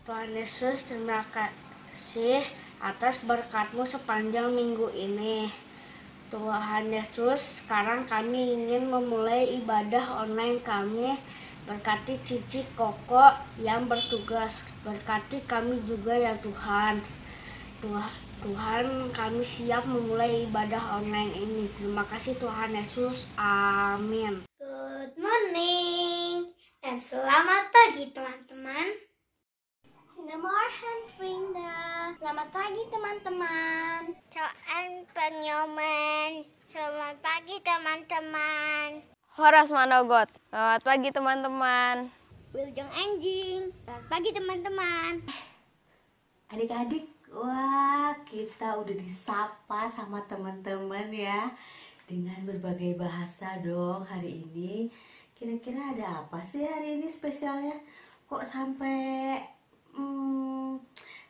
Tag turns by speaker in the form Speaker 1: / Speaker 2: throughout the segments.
Speaker 1: Tuhan Yesus, terima kasih atas berkat-Mu sepanjang minggu ini. Tuhan Yesus, sekarang kami ingin memulai ibadah online kami. Berkati Cici, Koko yang bertugas. Berkati kami juga ya Tuhan. Tuhan, kami siap memulai ibadah online ini. Terima kasih Tuhan Yesus. Amin.
Speaker 2: Good morning dan selamat pagi teman-teman.
Speaker 3: Goedemorgen vrienden. Selamat pagi teman-teman.
Speaker 2: Coan penyomen. Selamat pagi teman-teman.
Speaker 4: Horas Manogot. Selamat pagi teman-teman.
Speaker 2: Wilujeng Anjing. Selamat pagi teman-teman.
Speaker 5: Adik-adik, wah kita udah disapa sama teman-teman ya. Dengan berbagai bahasa dong hari ini. Kira-kira ada apa sih hari ini spesialnya? Kok sampai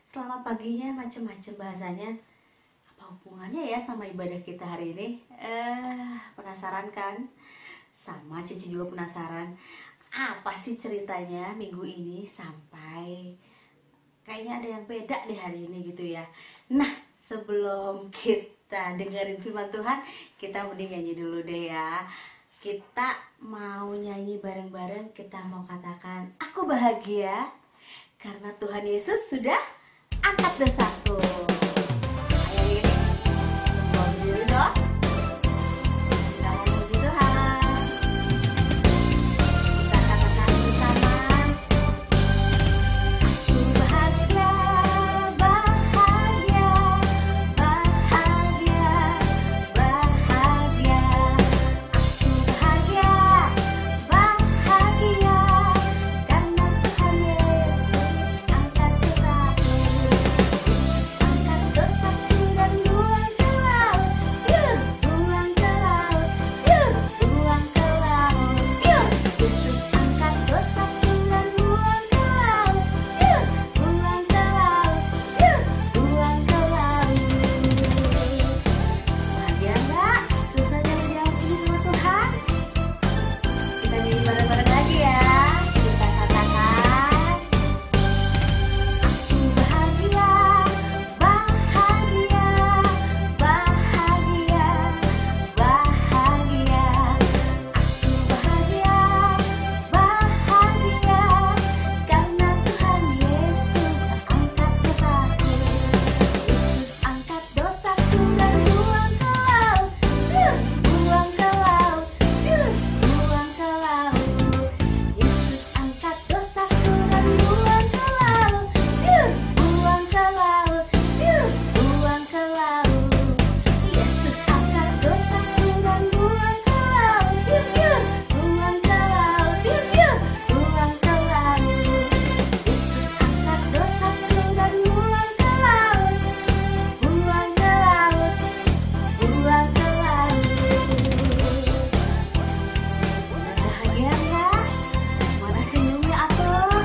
Speaker 5: selamat paginya macam-macam bahasanya? Apa hubungannya ya sama ibadah kita hari ini? Penasaran kan? Sama Cici juga penasaran. Apa sih ceritanya minggu ini sampai kayaknya ada yang beda deh hari ini gitu ya. Nah, sebelum kita dengerin firman Tuhan, kita mending nyanyi dulu deh ya. Kita mau nyanyi bareng-bareng, kita mau katakan, aku bahagia karena Tuhan Yesus sudah angkat dosaku. Ayo ini, semua berdiri dong. Kita mau puji Tuhan. Kita katakan bersama. Aku bahagia, bahagia, bahagia, bahagia. Aku bahagia, bahagia karena Tuhan Yesus angkat dosaku. Angkat dosaku dan buang ke laut, buang ke laut, buang ke laut. Yesus angkat dosaku dan buang ke laut, buang ke laut, buang ke laut. Bahagia enggak? Dosanya diampuni sama Tuhan? Kita nyanyi bareng-bareng lagi ya. Kita katakan, aku bahagia, bahagia, bahagia, bahagia. Aku bahagia, bahagia karena Tuhan Yesus angkat dosaku. Yesus angkat dosaku dan buang ke laut, buang ke laut, buang ke laut. Yesus angkat dosaku dan buang ke laut, buang ke laut, buang ke laut. Yesus angkat dosaku dan buang ke laut, buang ke laut, buang ke laut. Yesus angkat dosaku dan buang ke laut, buang ke laut, buang ke laut. Udah bahagia ya? Mana senyumnya atuh?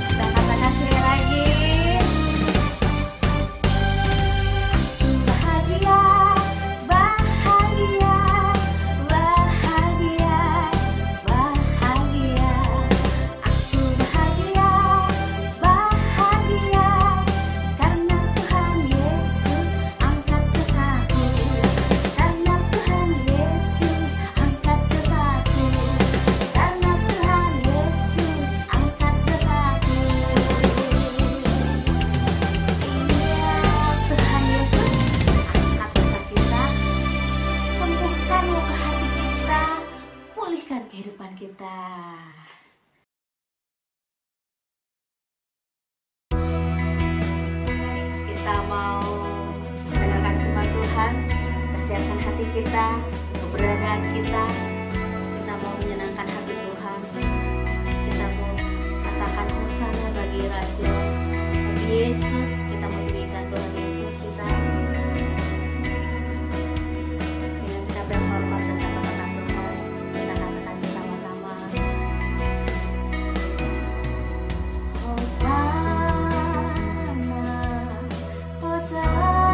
Speaker 5: Kita katakan sekali lagi. Bahagia, bahagia, bahagia, bahagia. Aku bahagia, bahagia karena Tuhan Yesus angkat dosaku. Karena Tuhan Yesus angkat dosaku. Karena Tuhan Yesus angkat dosaku. Iya, Tuhan Yesus angkat dosa kita. Sembuhkan luka hati kita. Pulihkan kehidupan kita. Kita mau mendengarkan firman Tuhan. Kita siapkan hati kita, keberadaan kita. Kita mau menyenangkan hati Tuhan. Kita mau katakan hosana bagi Raja, bagi Yesus. Kita mau tinggikan Tuhan Yesus kita. Dengan sikap yang hormat dan taat Tuhan, kita katakan bersama-sama. Hosana, Hosana,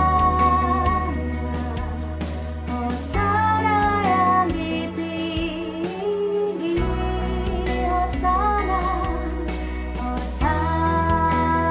Speaker 5: Hosana yang ditinggi, Hosana, Hosana.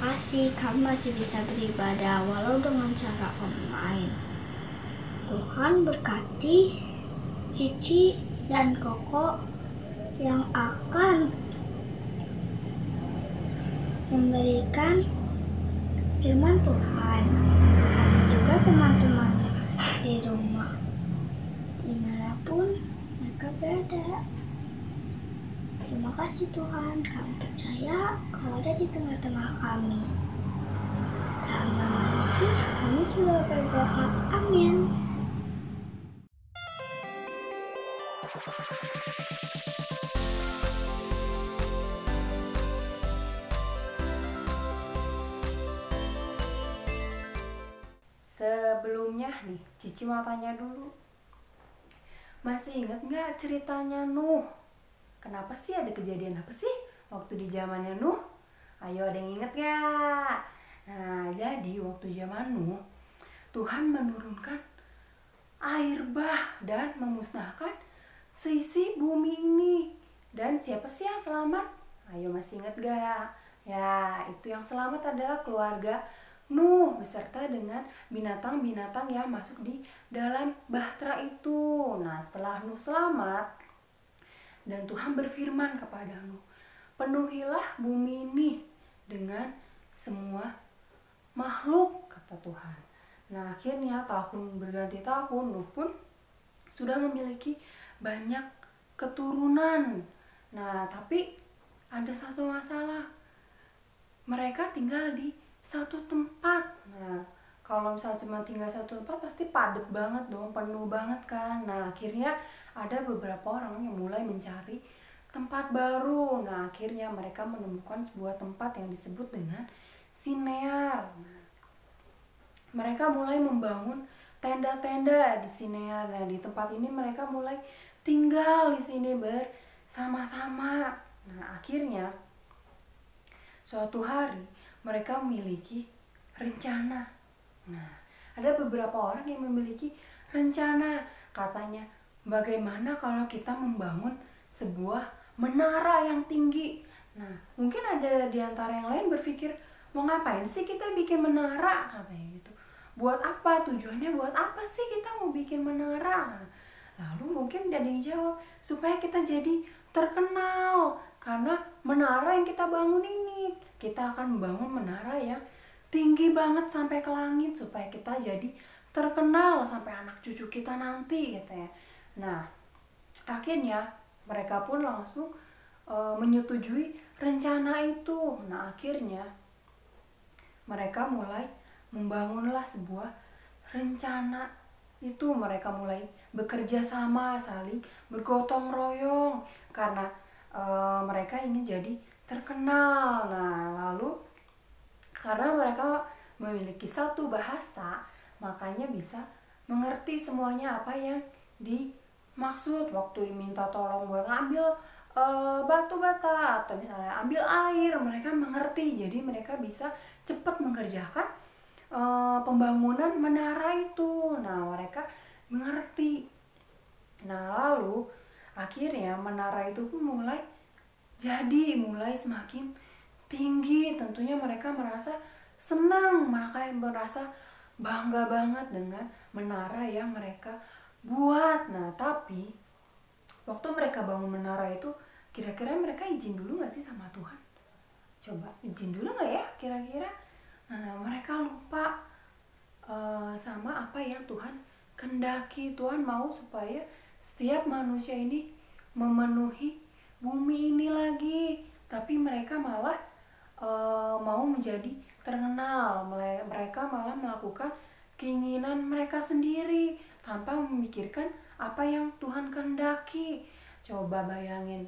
Speaker 1: kasih kamu masih bisa beribadah walau dengan cara online. Tuhan berkati Cici dan Koko yang akan memberikan firman Tuhan. Berkati juga teman-teman di rumah, dimanapun mereka berada. Terima kasih Tuhan, kami percaya Kau ada di tengah-tengah kami. Dalam nama Yesus kami sudah berdoa. Amin.
Speaker 6: Sebelumnya nih, Cici mau tanya dulu. Masih inget nggak ceritanya Nuh? Kenapa sih, ada kejadian apa sih waktu di zamannya Nuh? Ayo, ada yang inget nggak? Nah, jadi waktu zaman Nuh, Tuhan menurunkan air bah dan memusnahkan seisi bumi ini. Dan siapa sih yang selamat? Ayo, masih inget gak? Ya, itu yang selamat adalah keluarga Nuh beserta dengan binatang-binatang yang masuk di dalam bahtera itu. Nah, setelah Nuh selamat dan Tuhan berfirman kepada Nuh, penuhilah bumi ini dengan semua makhluk, kata Tuhan. Nah, akhirnya tahun berganti tahun, Nuh pun sudah memiliki banyak keturunan. Nah, tapi ada satu masalah. Mereka tinggal di satu tempat. Nah, kalau misalnya cuma tinggal satu tempat pasti padat banget dong, penuh banget kan. Nah, akhirnya ada beberapa orang yang mulai mencari tempat baru. Nah, akhirnya mereka menemukan sebuah tempat yang disebut dengan Sinear. Mereka mulai membangun tenda-tenda di Sinear. Nah, di tempat ini mereka mulai tinggal di sini bersama-sama. Nah, akhirnya suatu hari mereka memiliki rencana. Nah, ada beberapa orang yang memiliki rencana. Katanya, bagaimana kalau kita membangun sebuah menara yang tinggi? Nah, mungkin ada di antara yang lain berpikir, mau ngapain sih kita bikin menara? Katanya gitu. Buat apa? Tujuannya buat apa sih kita mau bikin menara? Lalu mungkin ada yang jawab, supaya kita jadi terkenal. Karena menara yang kita bangun ini, kita akan membangun menara yang tinggi banget sampai ke langit supaya kita jadi terkenal sampai anak cucu kita nanti, gitu ya. Nah, akhirnya mereka pun langsung menyetujui rencana itu. Nah, akhirnya mereka mulai membangunlah sebuah rencana itu. Mereka mulai bekerja sama, saling bergotong royong karena mereka ingin jadi terkenal. Nah, lalu karena mereka memiliki satu bahasa, makanya bisa mengerti semuanya apa yang dimaksud. Waktu diminta tolong buat ngambil batu bata atau misalnya ambil air, mereka mengerti. Jadi mereka bisa cepat mengerjakan pembangunan menara itu. Nah, mereka mengerti. Nah, lalu akhirnya menara itu pun mulai semakin tinggi. Tentunya mereka merasa senang, mereka merasa bangga banget dengan menara yang mereka buat. Nah, tapi waktu mereka bangun menara itu, kira-kira mereka izin dulu gak sih sama Tuhan? Coba izin dulu gak ya kira-kira? Nah, mereka lupa sama apa yang Tuhan kehendaki. Tuhan mau supaya setiap manusia ini memenuhi bumi ini lagi, tapi mereka malah mau menjadi terkenal. Mereka malah melakukan keinginan mereka sendiri tanpa memikirkan apa yang Tuhan kehendaki. Coba bayangin,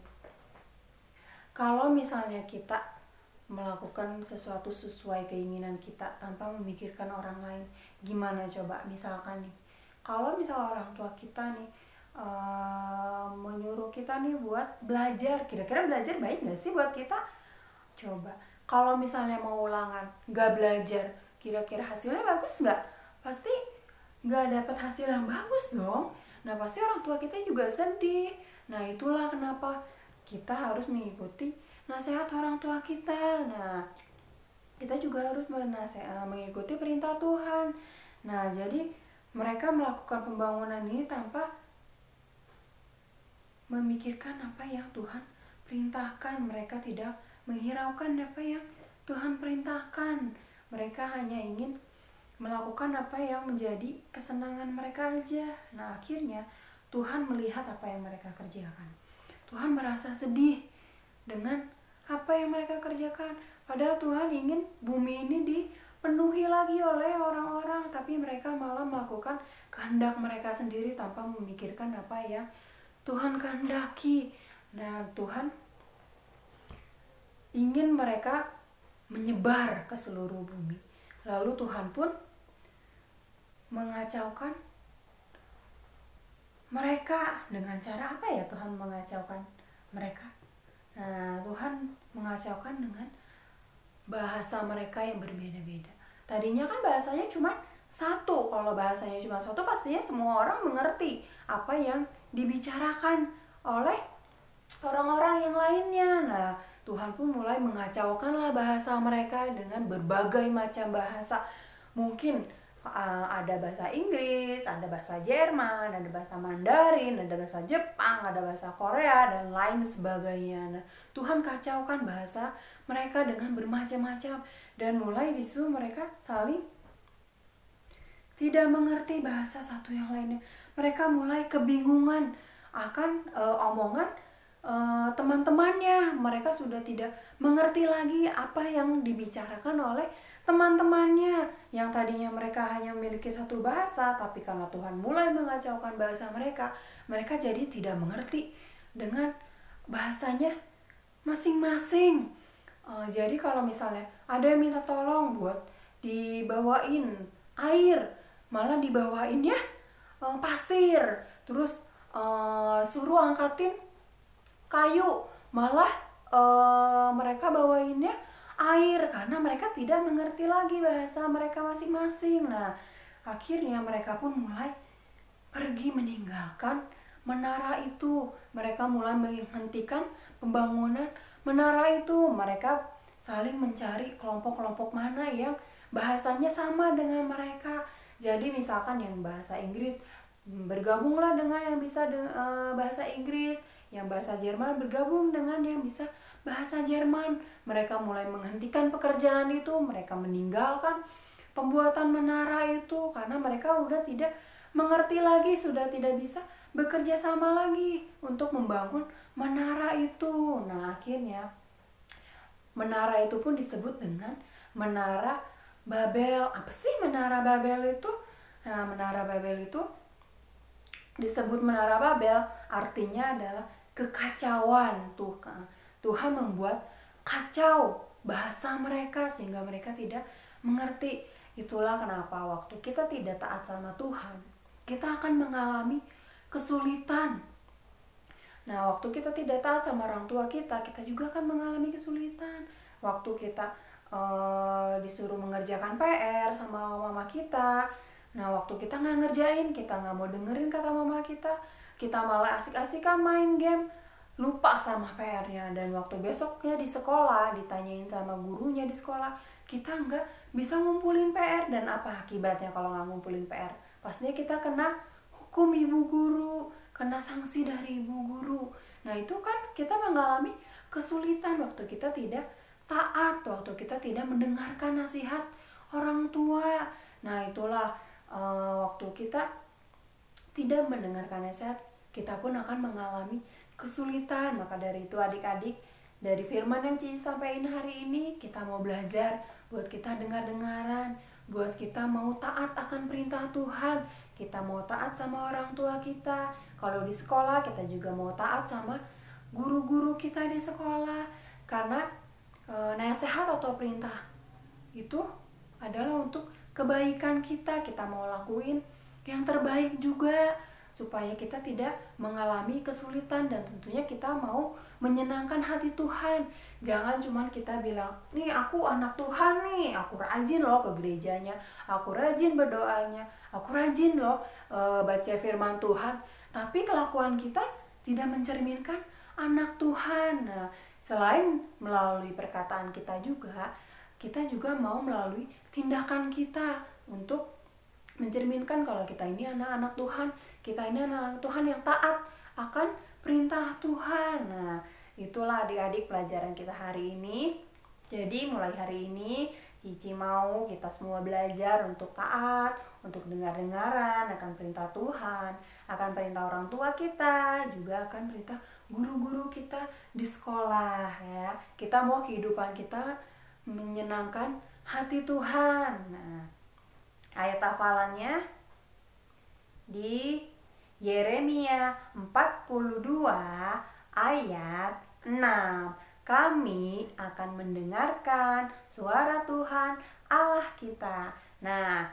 Speaker 6: kalau misalnya kita melakukan sesuatu sesuai keinginan kita tanpa memikirkan orang lain, gimana coba? Misalkan nih, kalau misal orang tua kita nih menyuruh kita nih buat belajar, kira-kira belajar baik gak sih buat kita? Coba kalau misalnya mau ulangan gak belajar, kira-kira hasilnya bagus gak? Pasti gak dapat hasil yang bagus dong. Nah, pasti orang tua kita juga sedih. Nah, itulah kenapa kita harus mengikuti nasihat orang tua kita. Nah, kita juga harus mengikuti perintah Tuhan. Nah, jadi mereka melakukan pembangunan ini tanpa memikirkan apa yang Tuhan perintahkan. Mereka tidak menghiraukan apa yang Tuhan perintahkan. Mereka hanya ingin melakukan apa yang menjadi kesenangan mereka aja. Nah, akhirnya Tuhan melihat apa yang mereka kerjakan. Tuhan merasa sedih dengan apa yang mereka kerjakan. Padahal Tuhan ingin bumi ini dipenuhi lagi oleh orang-orang, tapi mereka malah melakukan kehendak mereka sendiri tanpa memikirkan apa yang Tuhan kehendaki. Nah, Tuhan ingin mereka menyebar ke seluruh bumi. Lalu Tuhan pun mengacaukan mereka. Dengan cara apa ya Tuhan mengacaukan mereka? Nah, Tuhan mengacaukan dengan bahasa mereka yang berbeda-beda. Tadinya kan bahasanya cuma satu. Kalau bahasanya cuma satu, pastinya semua orang mengerti apa yang dibicarakan oleh orang-orang yang lainnya. Nah, Tuhan pun mulai mengacaukanlah bahasa mereka dengan berbagai macam bahasa. Mungkin ada bahasa Inggris, ada bahasa Jerman, ada bahasa Mandarin, ada bahasa Jepang, ada bahasa Korea, dan lain sebagainya. Nah, Tuhan kacaukan bahasa mereka dengan bermacam-macam. Dan mulai di situ mereka saling tidak mengerti bahasa satu yang lainnya. Mereka mulai kebingungan akan omongan teman-temannya. Mereka sudah tidak mengerti lagi apa yang dibicarakan oleh teman-temannya. Yang tadinya mereka hanya memiliki satu bahasa, tapi karena Tuhan mulai mengacaukan bahasa mereka, mereka jadi tidak mengerti dengan bahasanya masing-masing. Jadi kalau misalnya ada yang minta tolong buat dibawain air, malah dibawainnya pasir. Terus suruh angkatin kayu, malah mereka bawainnya air, karena mereka tidak mengerti lagi bahasa mereka masing-masing. Nah, akhirnya mereka pun mulai pergi meninggalkan menara itu. Mereka mulai menghentikan pembangunan menara itu. Mereka saling mencari kelompok-kelompok mana yang bahasanya sama dengan mereka. Jadi misalkan yang bahasa Inggris bergabunglah dengan yang bisa bahasa Inggris, yang bahasa Jerman bergabung dengan yang bisa bahasa Jerman. Mereka mulai menghentikan pekerjaan itu, mereka meninggalkan pembuatan menara itu karena mereka sudah tidak mengerti lagi, sudah tidak bisa bekerja sama lagi untuk membangun menara itu. Nah, akhirnya menara itu pun disebut dengan Menara Babel. Apa sih Menara Babel itu? Nah, Menara Babel itu disebut Menara Babel artinya adalah kekacauan. Tuhan membuat kacau bahasa mereka sehingga mereka tidak mengerti. Itulah kenapa waktu kita tidak taat sama Tuhan, kita akan mengalami kesulitan. Nah, waktu kita tidak taat sama orang tua kita juga akan mengalami kesulitan. Waktu kita disuruh mengerjakan PR sama mama kita, nah waktu kita nggak ngerjain, kita nggak mau dengerin kata mama kita malah asik-asikan main game, lupa sama PR-nya. Dan waktu besoknya di sekolah ditanyain sama gurunya di sekolah, kita nggak bisa ngumpulin PR. Dan apa akibatnya kalau nggak ngumpulin PR? Pastinya kita kena hukum ibu guru, kena sanksi dari ibu guru. Nah, itu kan kita mengalami kesulitan waktu kita tidak taat, waktu kita tidak mendengarkan nasihat orang tua. Nah, itulah waktu kita tidak mendengarkan nasihat, kita pun akan mengalami kesulitan. Maka dari itu adik-adik, dari firman yang Cici sampaikan hari ini, kita mau belajar buat kita dengar-dengaran, buat kita mau taat akan perintah Tuhan, kita mau taat sama orang tua kita. Kalau di sekolah kita juga mau taat sama guru-guru kita di sekolah, karena nasihat atau perintah itu adalah untuk kebaikan kita. Kita mau lakuin yang terbaik juga supaya kita tidak mengalami kesulitan, dan tentunya kita mau menyenangkan hati Tuhan. Jangan cuma kita bilang, nih aku anak Tuhan nih, aku rajin loh ke gerejanya, aku rajin berdoanya, aku rajin loh baca firman Tuhan, tapi kelakuan kita tidak mencerminkan anak Tuhan. Nah, selain melalui perkataan kita juga, kita juga mau melalui tindakan kita untuk mencerminkan kalau kita ini anak-anak Tuhan, kita ini anak-anak Tuhan yang taat akan perintah Tuhan. Nah, itulah adik-adik pelajaran kita hari ini. Jadi mulai hari ini Cici mau kita semua belajar untuk taat, untuk dengar-dengaran akan perintah Tuhan, akan perintah orang tua kita, juga akan perintah guru-guru kita di sekolah ya. Kita mau kehidupan kita menyenangkan hati Tuhan. Nah, ayat hafalannya di Yeremia 42 ayat 6. Kami akan mendengarkan suara Tuhan Allah kita. Nah,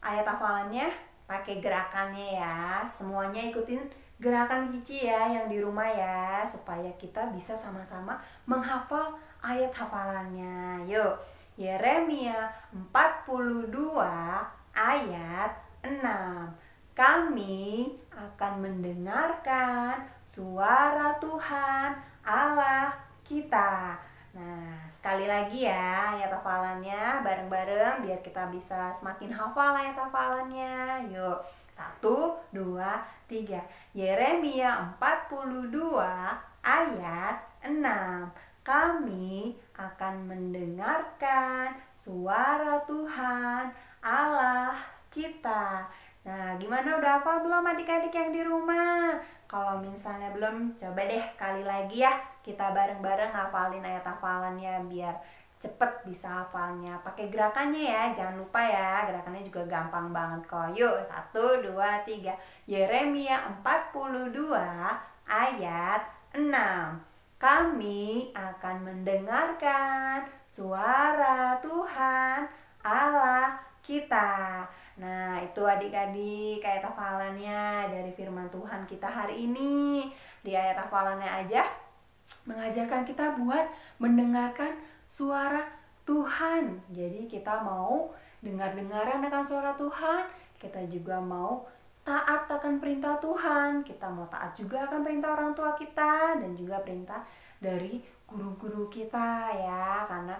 Speaker 6: ayat hafalannya pakai gerakannya ya. Semuanya ikutin gerakan Cici ya yang di rumah ya, supaya kita bisa sama-sama menghafal ayat hafalannya. Yuk, Yeremia 42 ayat 6. Kami akan mendengarkan suara Tuhan Allah kita. Nah, sekali lagi ya ayat hafalannya bareng-bareng biar kita bisa semakin hafal ayat hafalannya. Yuk, 1, 2, 3. Yeremia 42 ayat 6. Kami akan mendengarkan suara Tuhan Allah kita. Nah, gimana, udah hafal belum adik-adik yang di rumah? Kalau misalnya belum, coba deh sekali lagi ya, kita bareng-bareng hafalin ayat hafalannya biar cepet bisa hafalnya. Pakai gerakannya ya, jangan lupa ya, gerakannya juga gampang banget kok. Yuk, 1, 2, 3. Yeremia 42 ayat 6. Kami akan mendengarkan suara Tuhan Allah kita. Nah, itu adik-adik ayat hafalannya dari firman Tuhan kita hari ini. Di ayat hafalannya aja mengajarkan kita buat mendengarkan suara Tuhan. Jadi kita mau dengar-dengaran akan suara Tuhan, kita juga mau taat akan perintah Tuhan, kita mau taat juga akan perintah orang tua kita dan juga perintah dari guru-guru kita ya, karena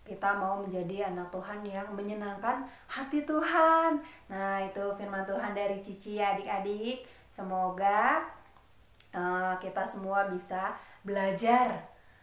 Speaker 6: kita mau menjadi anak Tuhan yang menyenangkan hati Tuhan. Nah, itu firman Tuhan dari Cici ya adik-adik. Semoga kita semua bisa belajar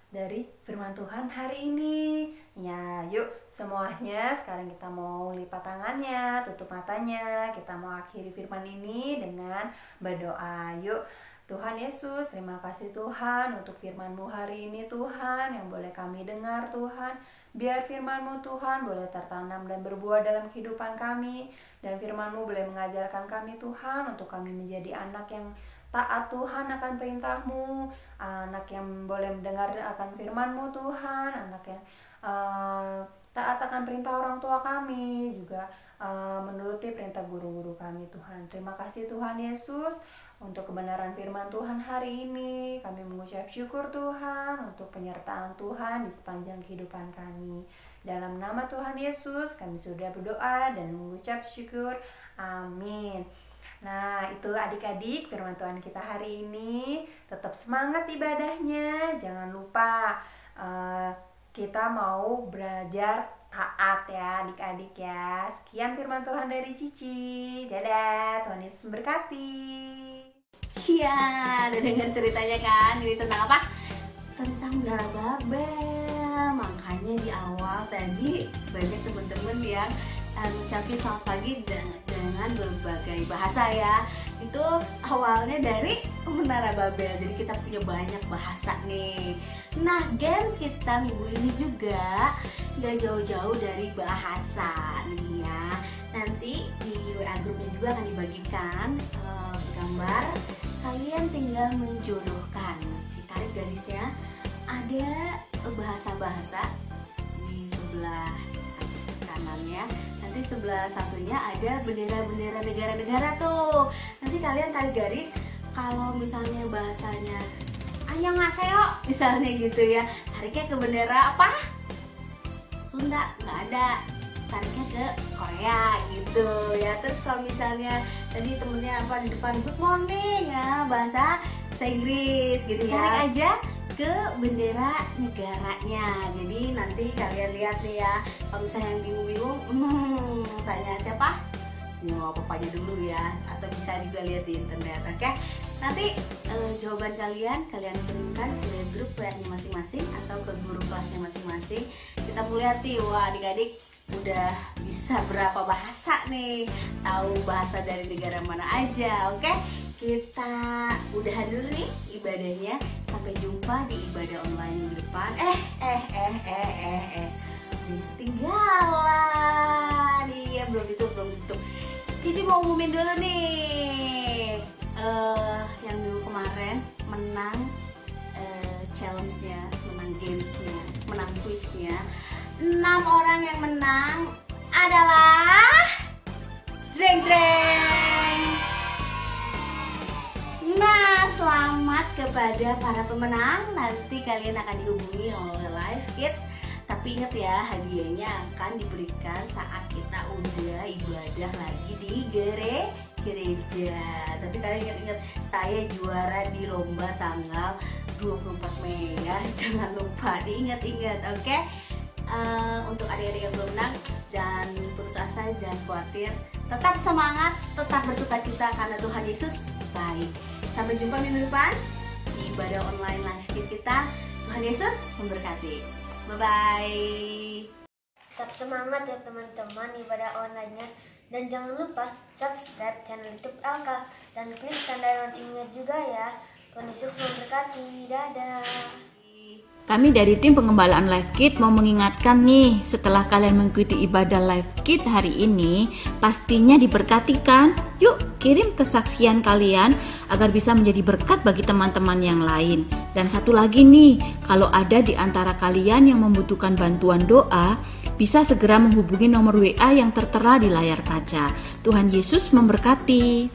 Speaker 6: dari firman Tuhan hari ini. Ya, yuk semuanya sekarang kita mau lipat tangannya, tutup matanya. Kita mau akhiri firman ini dengan berdoa. Yuk, Tuhan Yesus, terima kasih Tuhan untuk firman-Mu hari ini Tuhan, yang boleh kami dengar Tuhan. Biar firman-Mu Tuhan boleh tertanam dan berbuah dalam kehidupan kami. Dan firman-Mu boleh mengajarkan kami Tuhan untuk kami menjadi anak yang taat Tuhan akan perintah-Mu. Anak yang boleh mendengar akan firman-Mu Tuhan. Anak yang taat akan perintah orang tua kami. Juga menuruti perintah guru-guru kami Tuhan. Terima kasih Tuhan Yesus untuk kebenaran firman Tuhan hari ini. Kami mengucap syukur Tuhan untuk penyertaan Tuhan di sepanjang kehidupan kami. Dalam nama Tuhan Yesus kami sudah berdoa dan mengucap syukur. Amin. Nah, itu adik-adik firman Tuhan kita hari ini. Tetap semangat ibadahnya. Jangan lupa kita mau belajar taat ya adik-adik ya. Sekian firman Tuhan dari Cici. Dadah, Tuhan Yesus memberkati.
Speaker 5: Iya, udah dengar ceritanya kan? Ini tentang apa? Tentang Menara Babel. Makanya di awal tadi banyak teman-teman yang mengucapkan selamat pagi dengan berbagai bahasa ya. Itu awalnya dari Menara Babel. Jadi kita punya banyak bahasa nih. Nah, games kita minggu ini juga gak jauh-jauh dari bahasa nih ya. Nanti di WA grupnya juga akan dibagikan gambar. Kalian tinggal menjodohkan. Ditarik garisnya. Ada bahasa-bahasa di sebelah kanannya. Nanti sebelah satunya ada bendera-bendera negara-negara tuh. Nanti kalian tarik garis. Kalau misalnya bahasanya annyeonghaseyo misalnya gitu ya, tariknya ke bendera apa? Sunda, nggak ada. Tariknya ke Korea gitu ya. Terus kalau misalnya tadi temennya apa di depan good morning ya, bahasa Inggris gitu ya, tarik aja ke bendera negaranya. Jadi nanti kalian lihat nih ya, kalau misalnya yang bingung-bingung, tanya siapa? Ya papanya dulu ya, atau bisa juga lihat di internet. Oke? Nanti jawaban kalian kirimkan ke grup WA-nya masing-masing atau ke guru kelasnya masing-masing. Kita mau lihat nih, wah adik-adik udah bisa berapa bahasa nih, tahu bahasa dari negara mana aja. Oke? Kita udahan dulu nih ibadahnya. Sampai jumpa di ibadah online minggu depan. Tinggalan. Iya, belum ditutup. Cici mau umumin dulu nih. Yang minggu kemarin menang challenge-nya, menang games-nya, menang quiz-nya. 6 orang yang menang adalah Dreng. Nah, selamat kepada para pemenang. Nanti kalian akan dihubungi oleh Live Kids. Tapi ingat ya, hadiahnya akan diberikan saat kita udah ibadah lagi di gereja. Tapi kalian ingat-ingat, saya juara di lomba tanggal 24 Mei ya. Jangan lupa diingat-ingat, oke? Untuk adik-adik yang belum menang, jangan putus asa, jangan khawatir. Tetap semangat, tetap bersuka cita karena Tuhan Yesus baik. Sampai jumpa minggu depan di ibadah online Live Kids kita. Tuhan Yesus memberkati. Bye-bye.
Speaker 3: Tetap semangat ya teman-teman ibadah online-nya. Dan jangan lupa subscribe channel YouTube Alka dan klik tanda loncengnya juga ya. Tuhan Yesus memberkati. Dadah.
Speaker 7: Kami dari tim pengembalaan Live Kids mau mengingatkan nih, setelah kalian mengikuti ibadah Live Kids hari ini, pastinya diberkati kan? Yuk kirim kesaksian kalian agar bisa menjadi berkat bagi teman-teman yang lain. Dan satu lagi nih, kalau ada di antara kalian yang membutuhkan bantuan doa, bisa segera menghubungi nomor WA yang tertera di layar kaca. Tuhan Yesus memberkati.